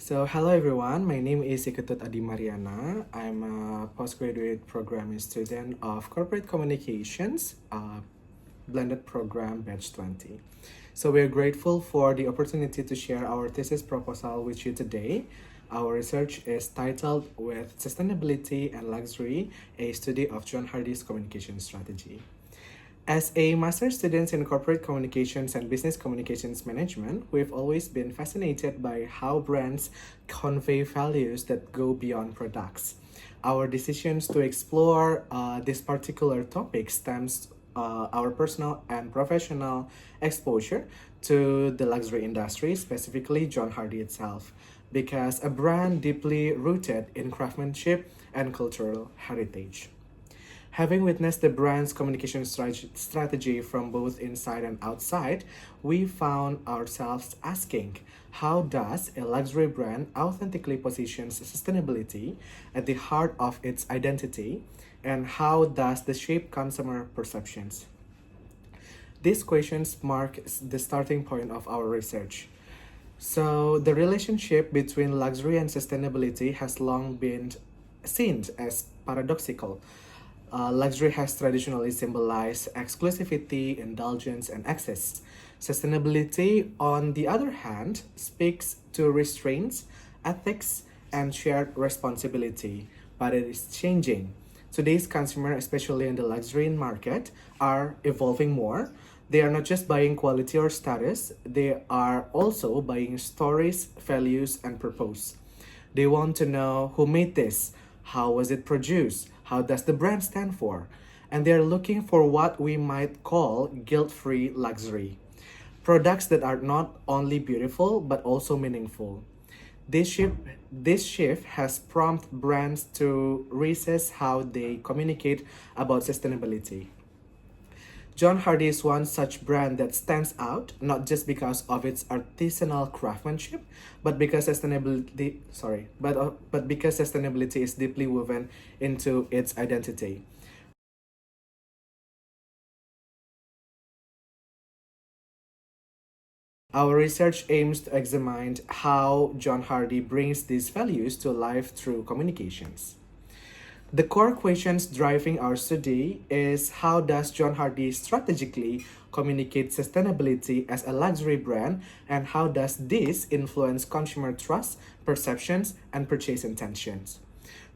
Hello everyone. My name is Iketut Adi Mariana. I'm a postgraduate programming student of Corporate Communications, blended program batch 20. We're grateful for the opportunity to share our thesis proposal with you today. Our research is titled With Sustainability and Luxury, a study of John Hardy's communication strategy. As a master's student in corporate communications and business communications management, we've always been fascinated by how brands convey values that go beyond products. Our decisions to explore this particular topic stems our personal and professional exposure to the luxury industry, specifically John Hardy itself, because a brand deeply rooted in craftsmanship and cultural heritage. Having witnessed the brand's communication strategy from both inside and outside, we found ourselves asking, how does a luxury brand authentically positions sustainability at the heart of its identity, and how does this shape consumer perceptions? These questions mark the starting point of our research. The relationship between luxury and sustainability has long been seen as paradoxical. Luxury has traditionally symbolized exclusivity, indulgence, and access. Sustainability, on the other hand, speaks to restraints, ethics, and shared responsibility, but it is changing. Today's consumer, especially in the luxury market, are evolving more. They are not just buying quality or status, they are also buying stories, values, and purpose. They want to know who made this, how was it produced, how does the brand stand for, and they're looking for what we might call guilt-free luxury. Products that are not only beautiful but also meaningful. This shift, this shift has prompted brands to reassess how they communicate about sustainability. John Hardy is one such brand that stands out not just because of its artisanal craftsmanship, but because sustainability is deeply woven into its identity. Our research aims to examine how John Hardy brings these values to life through communications. The core questions driving our study is, how does John Hardy strategically communicate sustainability as a luxury brand, and how does this influence consumer trust, perceptions, and purchase intentions?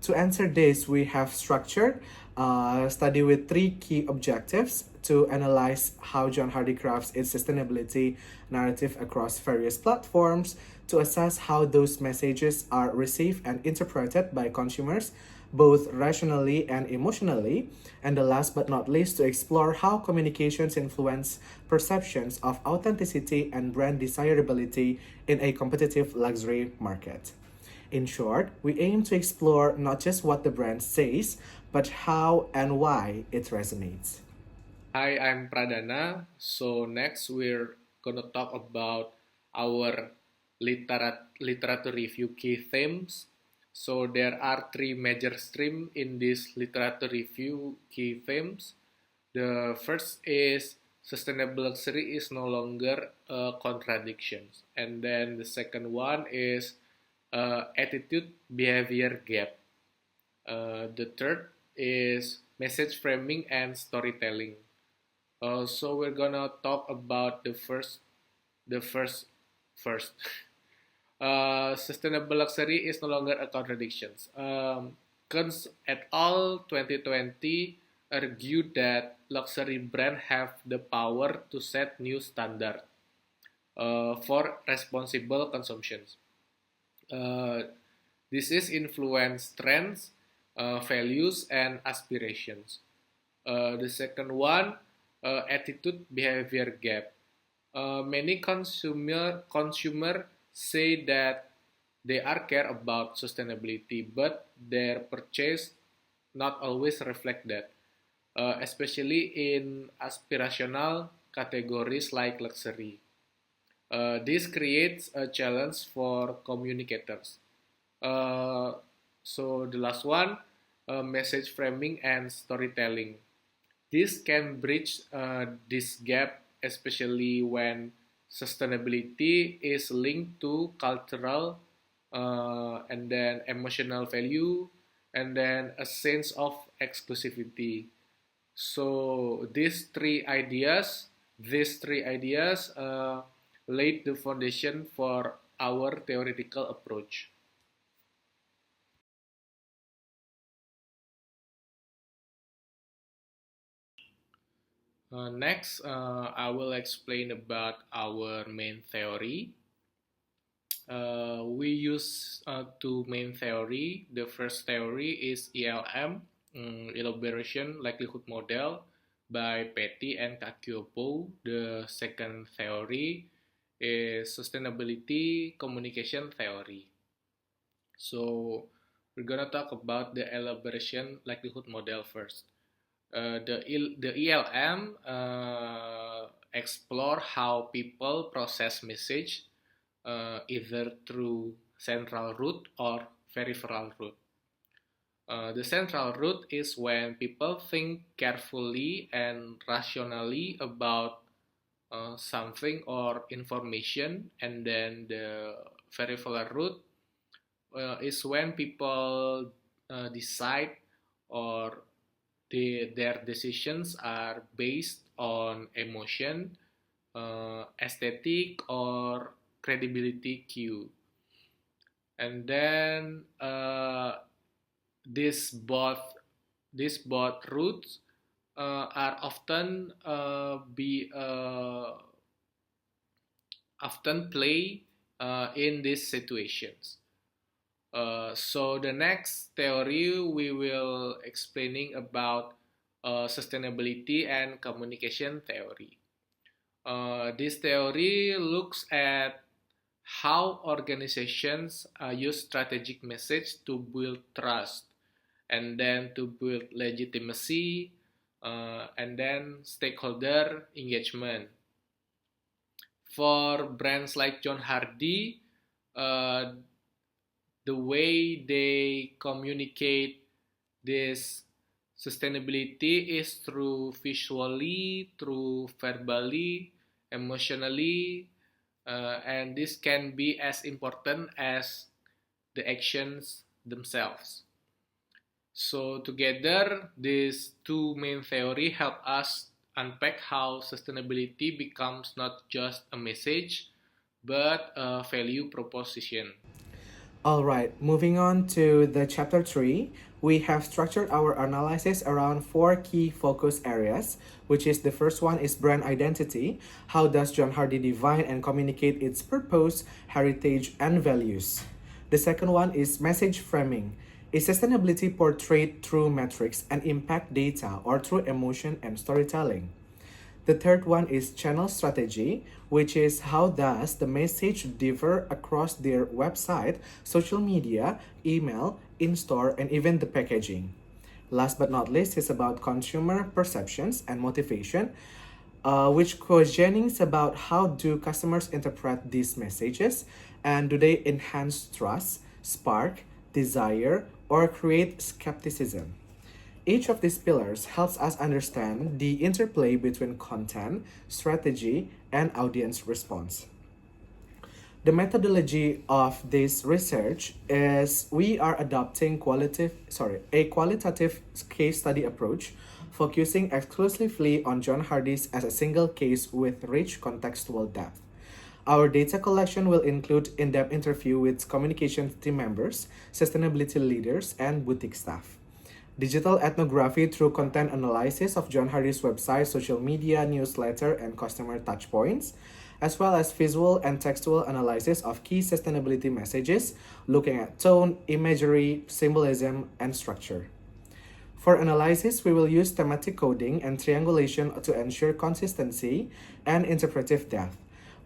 To answer this, we have structured a study with three key objectives: to analyze how John Hardy crafts its sustainability narrative across various platforms, to assess how those messages are received and interpreted by consumers, both rationally and emotionally, and the last but not least, to explore how communications influence perceptions of authenticity and brand desirability in a competitive luxury market. In short, we aim to explore not just what the brand says, but how and why it resonates. Hi, I'm Pradana. So next we're gonna talk about our literature review key themes. So there are three major streams in this literature review key themes. The first is sustainable luxury is no longer a contradiction, and then the second one is attitude behavior gap. The third is message framing and storytelling. So we're gonna talk about the first. Sustainable luxury is no longer a contradiction. Kunz et al. 2020 argued that luxury brands have the power to set new standard for responsible consumption. Uh, this is influence trends, values, and aspirations. The second one, attitude behavior gap. Many consumer say that they are care about sustainability, but their purchase not always reflect that, especially in aspirational categories like luxury. This creates a challenge for communicators. Uh, so the last one, message framing and storytelling. This can bridge this gap, especially when sustainability is linked to cultural and then emotional value, and then a sense of exclusivity. So these three ideas laid the foundation for our theoretical approach. Next, I will explain about our main theory. We use two main theory. The first theory is ELM, Elaboration Likelihood Model by Petty and Kakiopo. The second theory is Sustainability Communication Theory. So we're gonna talk about the Elaboration Likelihood Model first. The ELM explore how people process message either through central route or peripheral route. The central route is when people think carefully and rationally about something or information, and then the peripheral route is when people decide or their decisions are based on emotion, aesthetic, or credibility cue. And then these both these both routes are often play in these situations. So the next theory we will explaining about sustainability and communication theory. This theory looks at how organizations use strategic message to build trust, and then to build legitimacy, and then stakeholder engagement. For brands like John Hardy, uh, the way they communicate this sustainability is through visually, through verbally, emotionally, and this can be as important as the actions themselves. So together, these two main theory help us unpack how sustainability becomes not just a message, but a value proposition. All right, moving on to the chapter 3, we have structured our analysis around four key focus areas, which is the first one is brand identity. How does John Hardy define and communicate its purpose, heritage, and values? The second one is message framing. Is sustainability portrayed through metrics and impact data or through emotion and storytelling? The third one is channel strategy, which is how does the message differ across their website, social media, email, in-store, and even the packaging. Last but not least is about consumer perceptions and motivation, which questionings about how do customers interpret these messages and do they enhance trust, spark, desire, or create skepticism. Each of these pillars helps us understand the interplay between content, strategy, and audience response. The methodology of this research is we are adopting a qualitative case study approach, focusing exclusively on John Hardy's as a single case with rich contextual depth. Our data collection will include in-depth interview with communications team members, sustainability leaders, and boutique staff. Digital ethnography through content analysis of John Hardy's website, social media, newsletter, and customer touchpoints, as well as visual and textual analysis of key sustainability messages, looking at tone, imagery, symbolism, and structure. For analysis, we will use thematic coding and triangulation to ensure consistency and interpretive depth.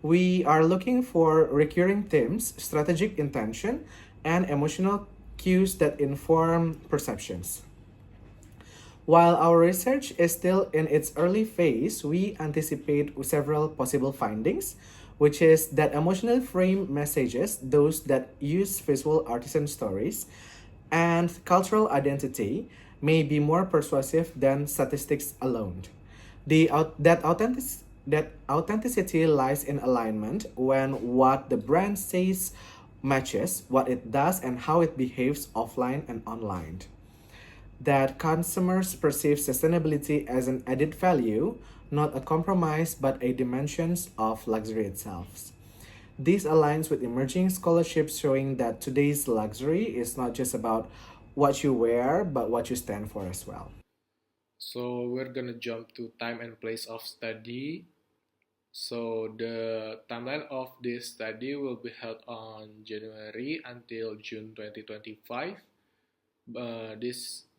We are looking for recurring themes, strategic intention, and emotional cues that inform perceptions. While our research is still in its early phase, we anticipate several possible findings, which is that emotionally framed messages, those that use visual artisan stories, and cultural identity may be more persuasive than statistics alone. That authenticity lies in alignment when what the brand says matches what it does and how it behaves offline and online. That consumers perceive sustainability as an added value, not a compromise but a dimension of luxury itself. This aligns with emerging scholarships showing that today's luxury is not just about what you wear, but what you stand for as well. So we're gonna jump to time and place of study. So the timeline of this study will be held on January until June 2025. This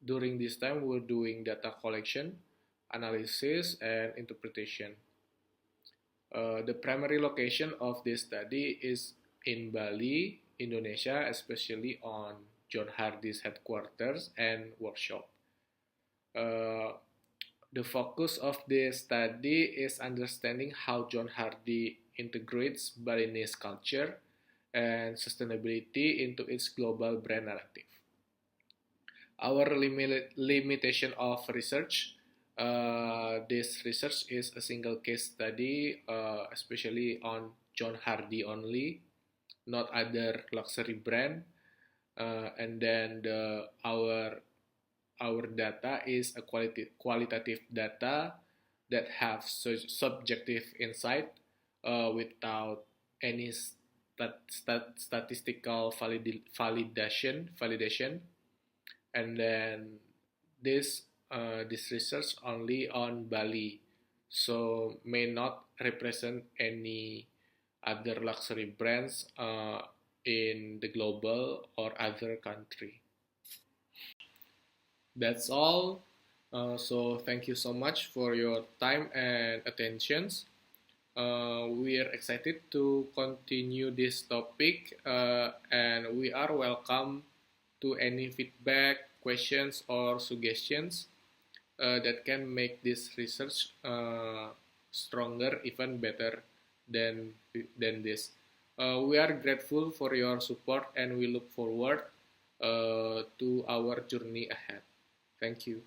during this time we're doing data collection, analysis, and interpretation. The primary location of this study is in Bali, Indonesia, especially on John Hardy's headquarters and workshop. Uh, the focus of this study is understanding how John Hardy integrates Balinese culture and sustainability into its global brand narrative. Our limitation of research, this research is a single case study, especially on John Hardy only, not other luxury brand. And then our data is a qualitative data that have subjective insight without any statistical validation. And then this research only on Bali, so may not represent any other luxury brands in the global or other country. That's all. So thank you so much for your time and attentions. We are excited to continue this topic, and we are welcome to any feedback, questions, or suggestions that can make this research stronger, even better than this. We are grateful for your support, and we look forward to our journey ahead. Thank you.